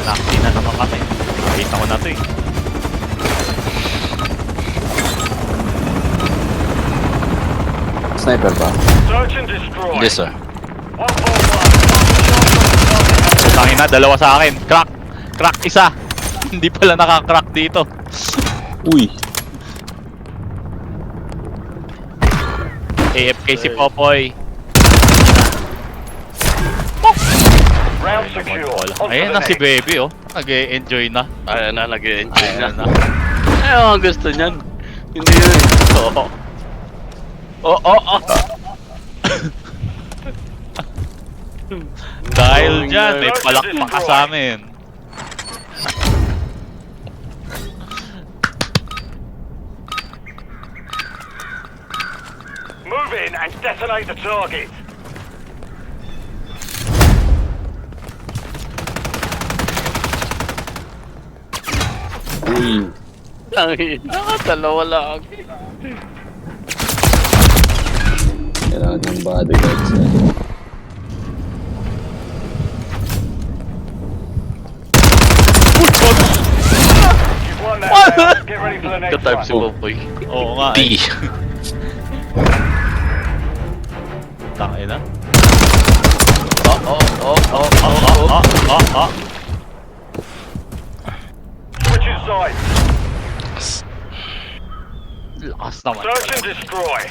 Tinakti na naman kami. Nakita ko na to eh. Sniper ba? Search and destroy. Yes, sir. 141. Putangin na, dalawa sa akin. Crack! Crack isa! Hindi pala nakakrack dito. Uy! AFK si Popoy. Round secure. On to Ayun the na si next. Baby oh. Nag-e-enjoy na. Ayan na, nag-e-enjoy na. Ayun na. Ayun ang gusto niyan. Hindi yun. Oo. Oo. Dahil dyan, may palakpak ka sa amin. Move in and detonate the target. Uy! Dalawa lang. Kailangan ng bodyguards na. You've won that round. Get ready for the next Ka-type si one. Popoy. Oo nga T. eh. Tangin na. Oh. Switching sides. Lakas naman. Search and destroy.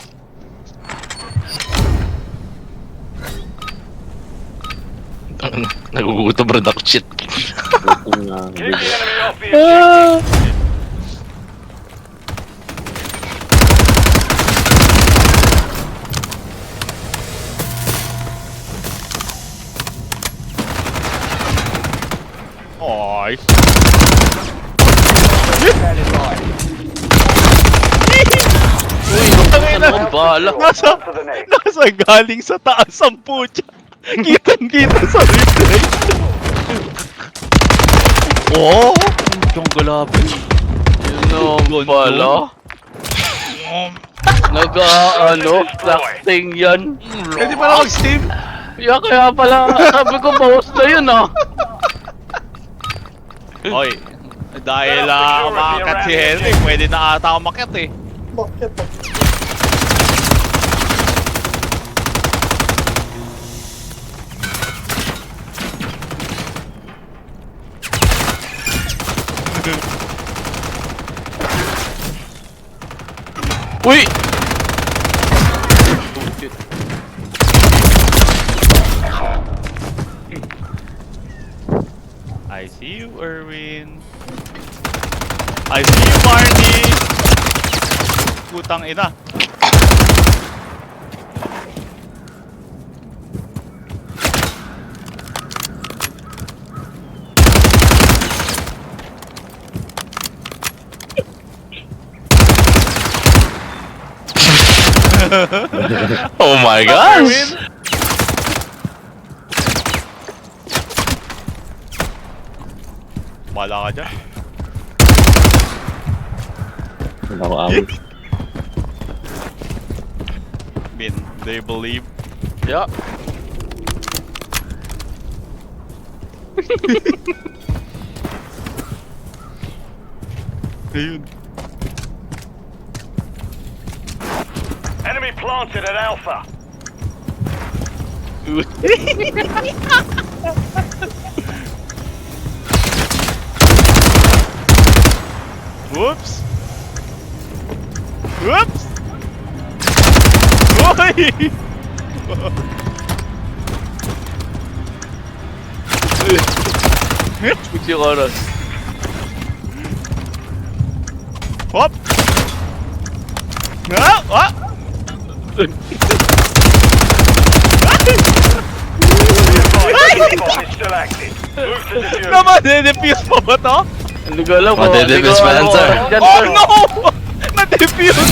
Nagugutom rin ako, shit. Gutom na. Keep the enemy off the objective. Ay. Ano ang bala? Nasa, On to the next. nasa galing sa taas ang putya. Kitang-kita sa replay. Oh! Yung galabi. Yun ang bala. Nag-ano, flashing yan. Pwede pala mag-steam. Kaya pala, sabi ko bawas na yun ah. Oy, dahil umakat si Henry, pwede na ata umakyat eh. Uy! I see you, Erwin. I see you, Marty! Putang ina. Oh my Erwin! gosh! Bala ka dyan. Wala ko awit. Bin, they believe. Yeah. Ayun. Enemy planted at Alpha. Whoops! Whoops! Hoy! Puti yung oras. Hop! Ah! Ah! The bomb is still active. Move to defuse. Naman-defuse pa ba to? Hindi ko alam kung Madedefuse pa yan, sir. Oh no! Na-defuse!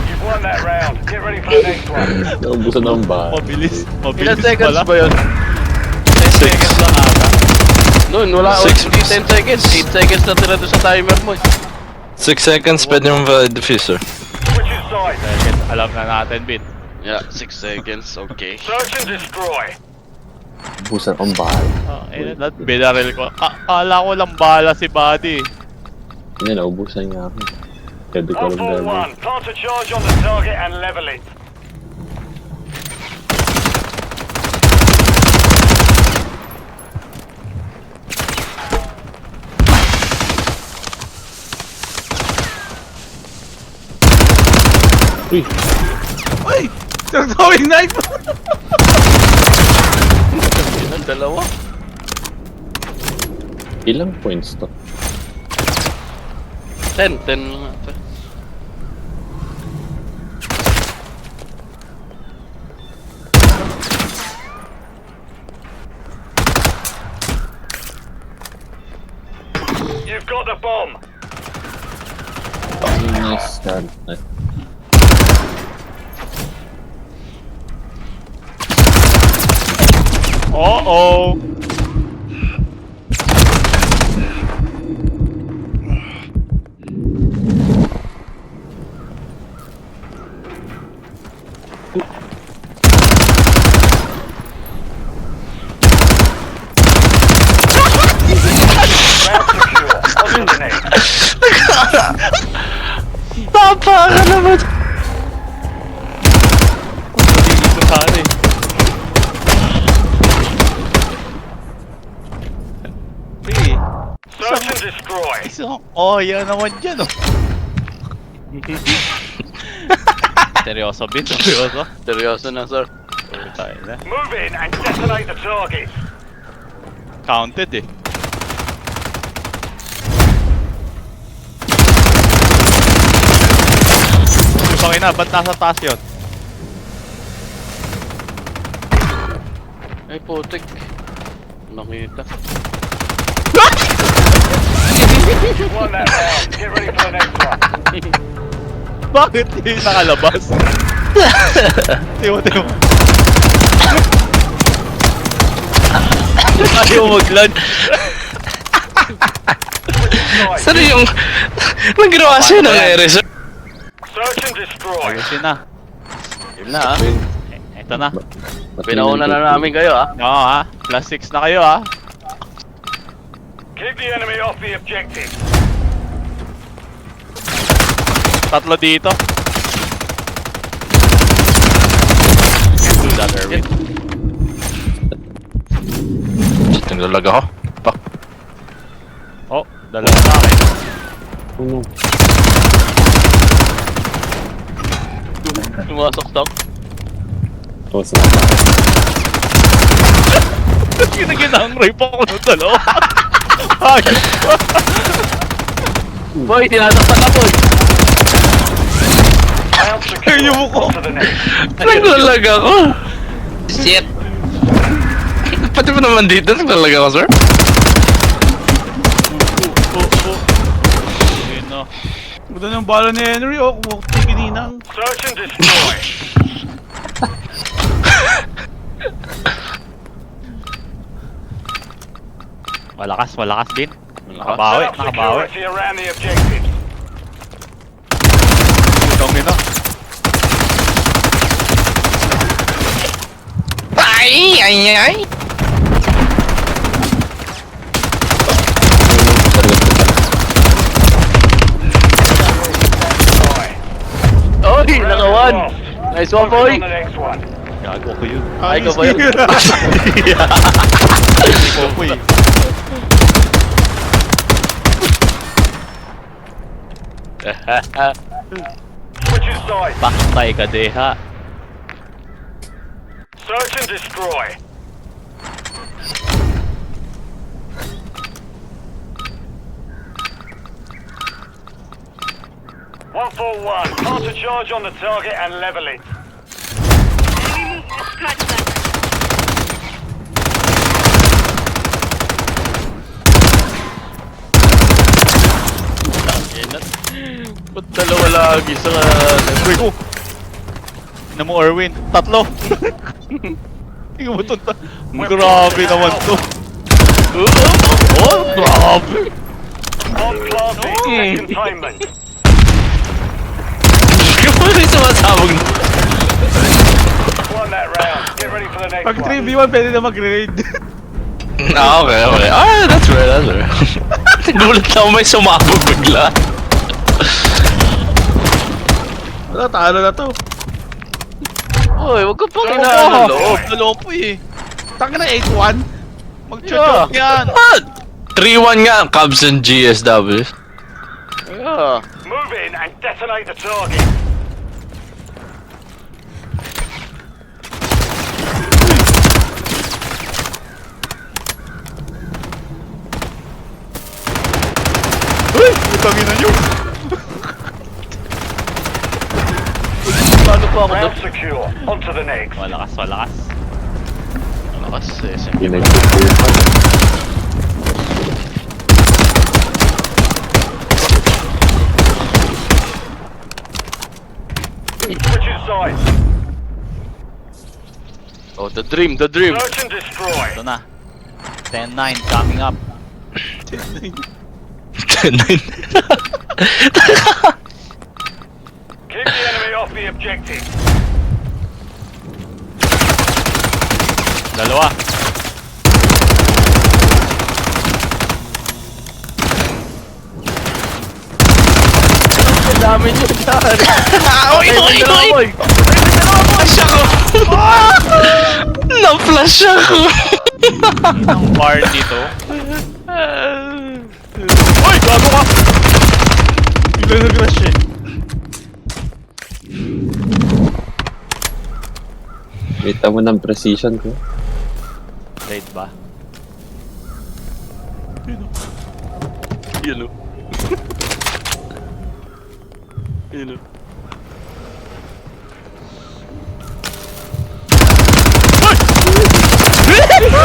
You've won that round. Get ready for the next one. Naubusan ng ba? Mabilis. Ilan Mabilis seconds pala. ba yun? 10 seconds lang ata. Noon, wala ako. 6 10 seconds. 8 seconds na tira doon sa timer mo. 6 seconds, pwede mo ba diffuser? Switching sides. Second, alam na natin, Bin. Yeah, 6 seconds. Okay. Search and destroy. Busan ang bahay. Lahat binaril ko. Kala ko lang bala si Buddy. Hindi, naubusan niya ako. Pwede ko lang damage. 141, plant a charge on the target and level it. Uy! Uy! Throwing knife! Ang dalawa. Ilang points to? 10 lang ata. You've got the bomb. Nice start. Oh. Ground secure. On to the next. Papa ka naman! Dito sana eh. Sige. Search and destroy. Oh, yan naman dyan oh. Seryoso, Bin? Seryoso? Seryoso na, sir. Tayo na. Move in and detonate the target. Counted eh. Okay na, ba't nasa taas yun? Ay, putik. Nakita. You won that round. Get ready for the next one. Bakit hindi nakalabas? Tiyo. Ayaw mag-lunch. Saan yung... Naggawa siya ng ere, sir? Search and destroy. Ayusin na. Yun na, ha? Ito na. Pinauna na namin kayo, ha? Oo ha. Plus 6 na kayo ha. Keep the enemy off the objective. Tatlo dito. Do that, Erwin. Shit, naglalag ako. Pak. Oh, dalawa na akin. Ano? Sumasok-sok. Tapos Ginaginang rape ako ng dalawa. Ayos pa. Boy, tinatakpan na, boy! Ground secure. Ayun mo ko. On to the next. Naglalag ako. Shit. Pati mo naman dito, naglalag ako, sir? Ayun na. Ganda ng bala ni Henry, oh. Tigininang. Search and destroy. Malakas din. Set Nakabawi. up security around the objective. Dami na. Ay! Oy, naka-1! Nice one, boy! On the next one. Gago ko yun. Ay, ka ba yun? Hindi ko po eh. Switching sides. Baktay ka deha. Search and destroy. One for one. Plant a charge on the target and level it. Ba't dalawa lagi sa... Uy ko. Ina mo Erwin. Tatlo. Hindi ko matunta. Grabe naman to. Oh, grabe. Bomb planting and containment. Yung mga sumasabog na. won that round. Get ready for the next Pag one. 3v1, pwede na mag-raid. Ah, okay, okay. Ah, that's fair, that's fair. Gulat na ako may sumabog bigla. Wala, talo na to. Uy, wag ka pang Oo, inaano loob. loob. Naloob po eh. Taka na 8-1. Mag-choke yan. Ah! 3-1 nga, Cubs and GSW. Yeah. Move in and detonate the target. Uy! Putangin na nyo. Paano pa ako Round doon? secure. On to the next. Malakas, malakas. Malakas eh. Hindi nag-prepare. Switching sides. Oh, the dream, the dream. Search and destroy. Ito na. 10-9 coming up. 10-9. Keep the enemy off the objective. Dalawa. Ang dami niyo dyan. Oy, oy, oy! Na-flash ako! Na-flash ako! Ang bar dito. Uy! Gago ka! Bigla nag-rush eh. Kita mo ng precision ko. Raid ba? Yun o. Yun o.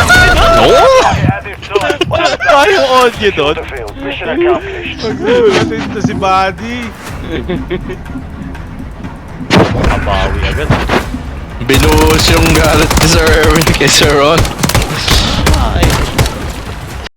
Yeah, this time. Wala tayong audio doon. The field. Mission accomplished. Natin ito si Buddy. Kabawi agad. Binuhos yung galit ni Sir Erwin kay Sir Ron.